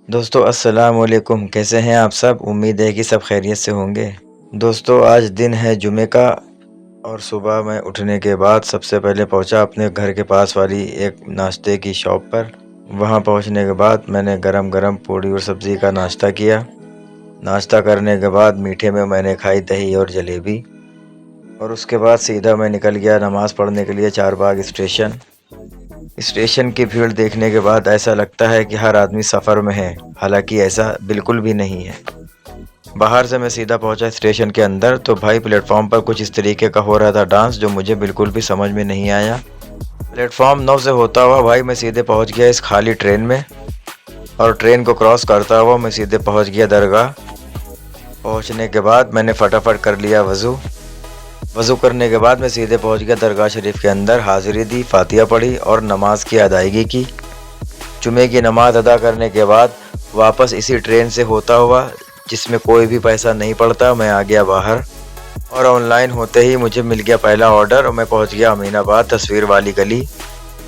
दोस्तों अस्सलाम वालेकुम, कैसे हैं आप सब? उम्मीद है कि सब खैरियत से होंगे। दोस्तों आज दिन है जुमे का और सुबह मैं उठने के बाद सबसे पहले पहुंचा अपने घर के पास वाली एक नाश्ते की शॉप पर। वहां पहुंचने के बाद मैंने गरम-गरम पूड़ी और सब्ज़ी का नाश्ता किया। नाश्ता करने के बाद मीठे में मैंने खाई दही और जलेबी और उसके बाद सीधा मैं निकल गया नमाज़ पढ़ने के लिए चारबाग स्टेशन। स्टेशन की भीड़ देखने के बाद ऐसा लगता है कि हर आदमी सफ़र में है, हालांकि ऐसा बिल्कुल भी नहीं है। बाहर से मैं सीधा पहुंचा स्टेशन के अंदर तो भाई प्लेटफॉर्म पर कुछ इस तरीके का हो रहा था डांस जो मुझे बिल्कुल भी समझ में नहीं आया। प्लेटफॉर्म 9 से होता हुआ भाई मैं सीधे पहुंच गया इस खाली ट्रेन में और ट्रेन को क्रॉस करता हुआ मैं सीधे पहुंच गया दरगाह। पहुंचने के बाद मैंने फटाफट कर लिया वज़ू। वज़ू करने के बाद मैं सीधे पहुंच गया दरगाह शरीफ के अंदर, हाज़िरी दी, फातिहा पढ़ी और नमाज की अदायगी की। जुमे की नमाज अदा करने के बाद वापस इसी ट्रेन से होता हुआ जिसमें कोई भी पैसा नहीं पड़ता मैं आ गया बाहर और ऑनलाइन होते ही मुझे मिल गया पहला ऑर्डर और मैं पहुंच गया अमीनाबाद तस्वीर वाली गली।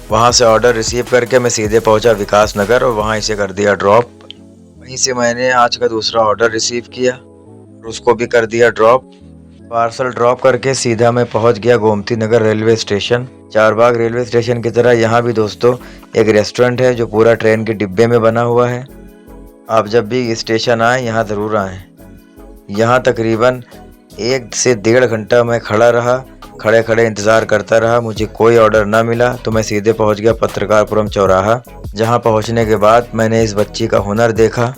वहां से ऑर्डर रिसीव करके मैं सीधे पहुंचा विकास नगर और वहां इसे कर दिया ड्रॉप। वहीं से मैंने आज का दूसरा ऑर्डर रिसीव किया और उसको भी कर दिया ड्रॉप। पार्सल ड्रॉप करके सीधा मैं पहुंच गया Gomti Nagar railway station. Charbagh railway station की तरह यहाँ भी दोस्तों एक रेस्टोरेंट है जो पूरा ट्रेन के डिब्बे में बना हुआ है। आप जब भी स्टेशन आएँ यहाँ ज़रूर आएँ। यहाँ तकरीबन 1 से 1.5 घंटा मैं खड़ा रहा, खड़े खड़े इंतज़ार करता रहा। मुझे कोई ऑर्डर ना मिला तो मैं सीधे पहुँच गया पत्रकारपुरम चौराहा। जहाँ पहुँचने के बाद मैंने इस बच्ची का हुनर देखा।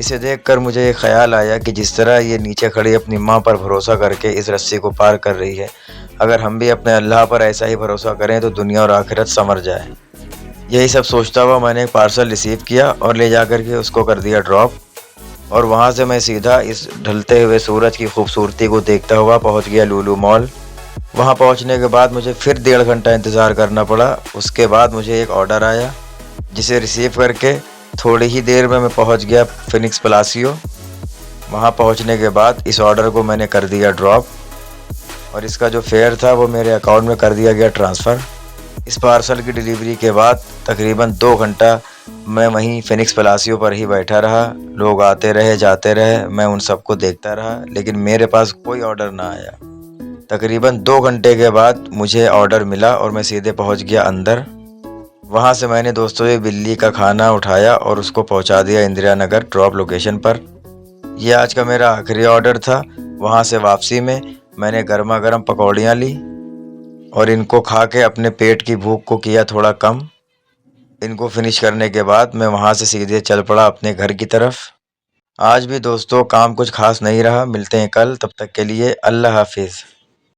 इसे देखकर मुझे ये ख्याल आया कि जिस तरह ये नीचे खड़ी अपनी माँ पर भरोसा करके इस रस्सी को पार कर रही है, अगर हम भी अपने अल्लाह पर ऐसा ही भरोसा करें तो दुनिया और आखिरत संवर जाए। यही सब सोचता हुआ मैंने एक पार्सल रिसीव किया और ले जाकर के उसको कर दिया ड्रॉप और वहाँ से मैं सीधा इस ढलते हुए सूरज की खूबसूरती को देखता हुआ पहुँच गया लुलु मॉल। वहाँ पहुँचने के बाद मुझे फिर 1.5 घंटा इंतज़ार करना पड़ा। उसके बाद मुझे एक ऑर्डर आया जिसे रिसीव करके थोड़ी ही देर में मैं पहुँच गया फिनिक्स पलासियो। वहाँ पहुँचने के बाद इस ऑर्डर को मैंने कर दिया ड्रॉप और इसका जो फेयर था वो मेरे अकाउंट में कर दिया गया ट्रांसफ़र। इस पार्सल की डिलीवरी के बाद तकरीबन 2 घंटा मैं वहीं फिनिक्स पलासियो पर ही बैठा रहा। लोग आते रहे जाते रहे, मैं उन सबको देखता रहा लेकिन मेरे पास कोई ऑर्डर ना आया। तकरीबन 2 घंटे के बाद मुझे ऑर्डर मिला और मैं सीधे पहुंच गया अंदर। वहां से मैंने दोस्तों ये बिल्ली का खाना उठाया और उसको पहुंचा दिया इंदिरा नगर ड्रॉप लोकेशन पर। यह आज का मेरा आखिरी ऑर्डर था। वहां से वापसी में मैंने गर्मा गर्म पकौड़ियाँ ली और इनको खा के अपने पेट की भूख को किया थोड़ा कम। इनको फिनिश करने के बाद मैं वहां से सीधे चल पड़ा अपने घर की तरफ। आज भी दोस्तों काम कुछ खास नहीं रहा। मिलते हैं कल, तब तक के लिए अल्लाह हाफिज़।